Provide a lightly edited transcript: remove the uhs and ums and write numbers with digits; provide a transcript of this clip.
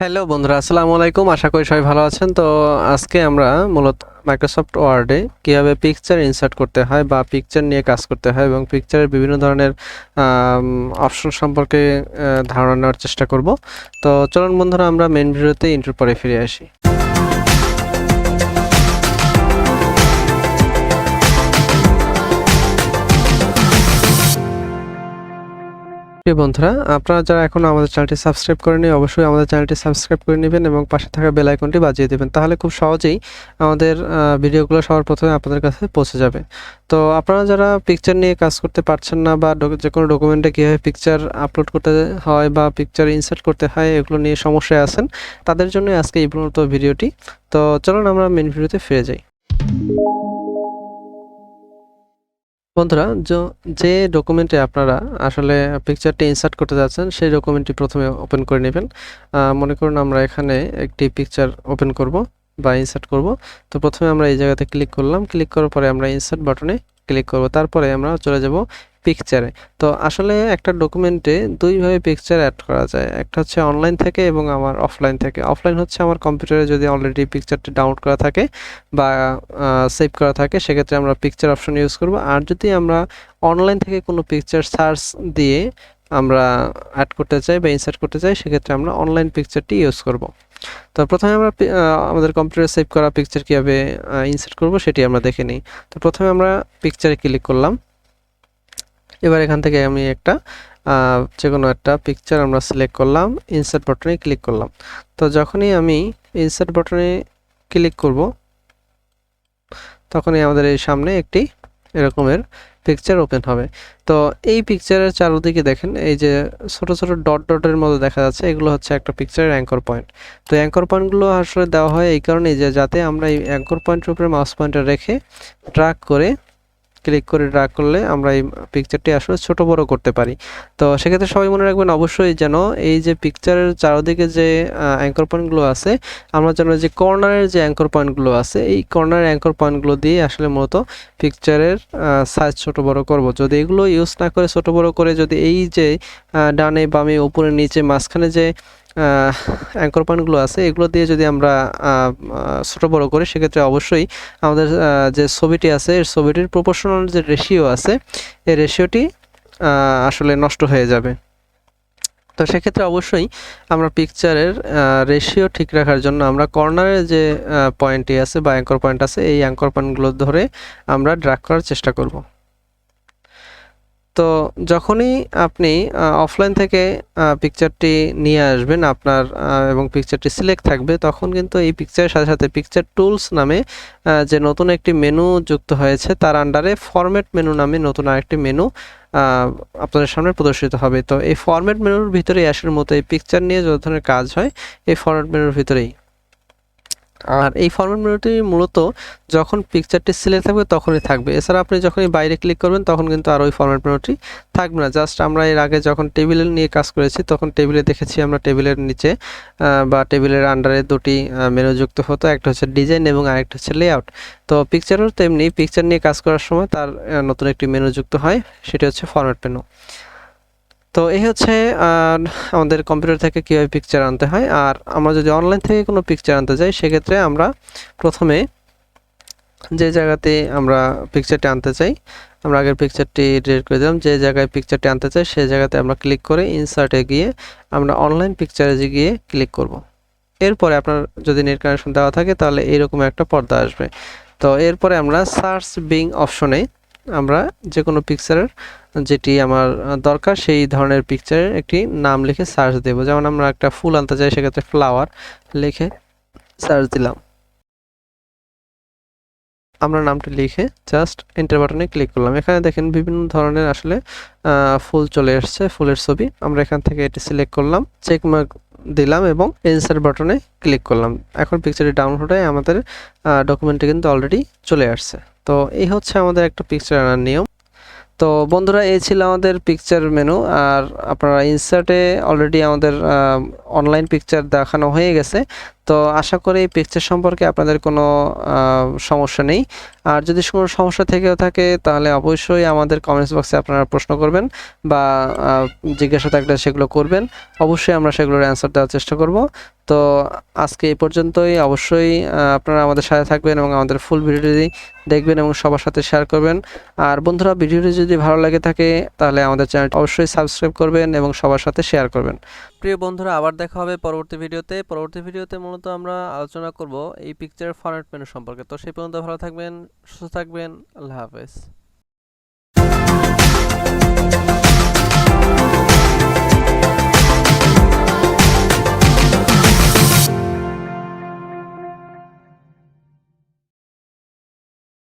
Hello বন্ধুরা, আসসালামু আলাইকুম। আশা করি সবাই ভালো আছেন। তো আজকে আমরা মূলত মাইক্রোসফট ওয়ার্ডে কীভাবে পিকচার ইনসার্ট করতে হয় বা পিকচার নিয়ে কাজ করতে হয় এবং পিকচারের বিভিন্ন ধরনের অপশন সম্পর্কে ধারণা নেওয়ার চেষ্টা করব। তো চলুন বন্ধুরা, আমরা মেন ভিডিওতে ইন্ট্রোর পরে ফিরে আসি। বন্ধুরা, আপনারা যারা এখনো আমাদের চ্যানেলটি সাবস্ক্রাইব করেনি, অবশ্যই আমাদের চ্যানেলটি সাবস্ক্রাইব করে নেবেন এবং পাশে থাকা বেল আইকনটি বাজিয়ে দেবেন। তাহলে খুব সহজেই আমাদের ভিডিওগুলো সবার প্রথমে আপনাদের কাছে পৌঁছে যাবে। তো আপনারা যারা পিকচার নিয়ে কাজ করতে পারছেন না বা যে কোনো ডকুমেন্টে কীভাবে পিকচার আপলোড করতে হয় বা পিকচার ইনসার্ট করতে হয় এগুলো নিয়ে সমস্যায় আছেন, তাদের জন্য আজকে এই মূলত ভিডিওটি। তো চলুন আমরা মেন ভিডিওতে ফিরে যাই। বন্ধুরা, যে ডকুমেন্টে আপনারা আসলে পিকচারটি ইনসার্ট করতে যাচ্ছেন সেই ডকুমেন্টটি প্রথমে ওপেন করে নেবেন। মনে করুন আমরা এখানে একটি পিকচার ওপেন করব বা ইনসার্ট করব। তো প্রথমে আমরা এই জায়গাতে ক্লিক করলাম, ক্লিক করার পরে আমরা ইনসার্ট বাটনে ক্লিক করব, তারপরে আমরা চলে যাব পিকচারে। তো আসলে একটা ডকুমেন্টে দুইভাবে পিকচার অ্যাড করা যায়, একটা হচ্ছে অনলাইন থেকে এবং আমার অফলাইন থেকে। অফলাইন হচ্ছে আমার কম্পিউটারে যদি অলরেডি পিকচারটি ডাউনলোড করা থাকে বা সেভ করা থাকে, সেক্ষেত্রে আমরা পিকচার অপশন ইউজ করব। আর যদি আমরা অনলাইন থেকে কোনো পিকচার সার্চ দিয়ে আমরা অ্যাড করতে চাই বা ইনসার্ট করতে চাই, সেক্ষেত্রে আমরা অনলাইন পিকচারটি ইউজ করব। তো প্রথমে আমরা আমাদের কম্পিউটারে সেভ করা পিকচার কীভাবে ইনসার্ট করব সেটি আমরা দেখে নিই। তো প্রথমে আমরা পিকচারে ক্লিক করলাম। এবার এখান থেকে আমি একটা যে কোনো একটা পিকচার আমরা সিলেক্ট করলাম, ইনসার্ট বাটনে ক্লিক করলাম। তো যখনই আমি ইনসার্ট বাটনে ক্লিক করব তখনই আমাদের এই সামনে একটি এরকমের পিকচার ওপেন হবে। তো এই পিকচারের চারদিকে দেখেন এই যে ছোট ছোট ডট ডটের মতো দেখা যাচ্ছে, এগুলো হচ্ছে একটা পিকচারের অ্যাঙ্কর পয়েন্ট। তো অ্যাঙ্কর পয়েন্টগুলো আসলে দেওয়া হয় এই কারণেই যে যাতে আমরা এই অ্যাঙ্কর পয়েন্টের উপরে মাউস পয়েন্টার রেখে ড্র্যাগ করে ক্লিক করে ড্র্যাগ করলে আমরা এই পিকচারটি আসলে ছোট বড় করতে পারি। তো সেক্ষেত্রে সবাই মনে রাখবেন অবশ্যই যেন এই যে পিকচারের চারদিকে যে অ্যাঙ্কর পয়েন্টগুলো আছে, আমরা যেন যে কর্নারের যে অ্যাঙ্কর পয়েন্টগুলো আছে এই কর্নারের অ্যাঙ্কর পয়েন্টগুলো দিয়ে আসলে মূলত পিকচারের সাইজ ছোট বড় করব। যদি এগুলো ইউজ না করে ছোট বড় করে যদি এই যে ডানে বামে উপরে নিচে মাঝখানে যে অ্যাঙ্কর পয়েন্টগুলো আছে এগুলো দিয়ে যদি আমরা ছোট বড় করি, সেক্ষেত্রে অবশ্যই আমাদের যে ছবিটি আছে এর ছবিটির প্রপোর্শনাল যে রেশিও আছে এই রেশিওটি আসলে নষ্ট হয়ে যাবে। তো সেক্ষেত্রে অবশ্যই আমরা পিকচারের রেশিও ঠিক রাখার জন্য আমরা কর্নারের যে পয়েন্টটি আছে বা অ্যাঙ্কর পয়েন্ট আছে এই অ্যাঙ্কর পয়েন্টগুলো ধরে আমরা ড্র্যাগ করার চেষ্টা করব। তো যখনই আপনি অফলাইন থেকে পিকচারটি নিয়ে আসবেন আপনার এবং পিকচারটি সিলেক্ট থাকবে, তখন কিন্তু এই পিকচারের সাথে সাথে পিকচার টুলস নামে যে নতুন একটি মেনু যুক্ত হয়েছে তার আন্ডারে ফরম্যাট মেনু নামে নতুন আরেকটি মেনু আপনাদের সামনে প্রদর্শিত হবে। তো এই ফরম্যাট মেনুর ভিতরেই আসার মতো এই পিকচার নিয়ে যত ধরনের কাজ হয় এই ফরম্যাট মেনুর ভিতরেই। আর এই ফরম্যাট মেনুটি মূলত যখন পিকচারটি সিলেক্ট থাকবে তখনই থাকবে। এছাড়া আপনি যখনই বাইরে ক্লিক করবেন তখন কিন্তু আর ওই ফরম্যাট মেনুটি থাকবে না। জাস্ট আমরা এর আগে যখন টেবিল নিয়ে কাজ করেছি তখন টেবিলে দেখেছি আমরা টেবিলের নিচে বা টেবিলের আন্ডারে দুটি মেনু যুক্ত হতো, একটা হচ্ছে ডিজাইন এবং আরেকটা হচ্ছে লেআউট। তো পিকচারও তেমনি পিকচার নিয়ে কাজ করার সময় তার নতুন একটি মেনু যুক্ত হয়, সেটি হচ্ছে ফরম্যাট মেনু। তো এই হচ্ছে আমাদের কম্পিউটার থেকে কীভাবে পিকচার আনতে হয়। আর আমরা যদি অনলাইন থেকে কোনো পিকচার আনতে যাই, সেক্ষেত্রে আমরা প্রথমে যে জায়গাতে আমরা পিকচারটি আনতে চাই, আমরা আগের পিকচারটি ডিলিট করে দিলাম, যে জায়গায় পিকচারটি আনতে চাই সেই জায়গাতে আমরা ক্লিক করে ইনসার্টে গিয়ে আমরা অনলাইন পিকচারে গিয়ে ক্লিক করব। এরপরে আপনার যদি নেট কানেকশন দেওয়া থাকে তাহলে এইরকম একটা পর্দা আসবে। তো এরপরে আমরা সার্চ বিং অপশনে আমরা যে কোনো পিকচারের যেটি আমার দরকার সেই ধরনের পিকচারের একটি নাম লিখে সার্চ দেব। যেমন আমরা একটা ফুল আনতে চাই, সেক্ষেত্রে ফ্লাওয়ার লিখে সার্চ দিলাম। আমরা নামটি লিখে জাস্ট এন্টার বাটনে ক্লিক করলাম। এখানে দেখেন বিভিন্ন ধরনের আসলে ফুল চলে আসছে, ফুলের ছবি। আমরা এখান থেকে এটি সিলেক্ট করলাম, চেক মার্ক দিলাম এবং ইনসার্ট বাটনে ক্লিক করলাম। এখন পিকচারটি ডাউনলোড হয়ে আমাদের ডকুমেন্টে কিন্তু অলরেডি চলে আসছে। তো এই হচ্ছে আমাদের একটা পিকচার আনার নিয়ম। তো বন্ধুরা, এই ছিল আমাদের পিকচার মেনু। আর আপনারা ইনসার্টে অলরেডি আমাদের অনলাইন পিকচার দেখানো হয়ে গেছে। তো আশা করি এই পিকচার সম্পর্কে আপনাদের কোনো সমস্যা নেই। আর যদি কোনো সমস্যা থেকেও থাকে তাহলে অবশ্যই আমাদের কমেন্টস বক্সে আপনারা প্রশ্ন করবেন বা জিজ্ঞাসা থাকলে সেগুলো করবেন, অবশ্যই আমরা সেগুলোর অ্যান্সার দেওয়ার চেষ্টা করব। তো আজকে এই পর্যন্তই। অবশ্যই আপনারা আমাদের সাথে থাকবেন এবং আমাদের ফুল ভিডিওটি দেখবেন এবং সবার সাথে শেয়ার করবেন। আর বন্ধুরা, ভিডিওটি যদি ভালো লাগে থাকে তাহলে আমাদের চ্যানেলটি অবশ্যই সাবস্ক্রাইব করবেন এবং সবার সাথে শেয়ার করবেন। প্রিয় বন্ধুরা, আবার দেখা হবে পরবর্তী ভিডিওতে। পরবর্তী ভিডিওতে মূলত আমরা আলোচনা করব এই পিকচার ফরম্যাট মেনু সম্পর্কে। তো সেই পর্যন্ত ভালো থাকবেন, সুস্থ থাকবেন। আল্লাহ হাফেজ।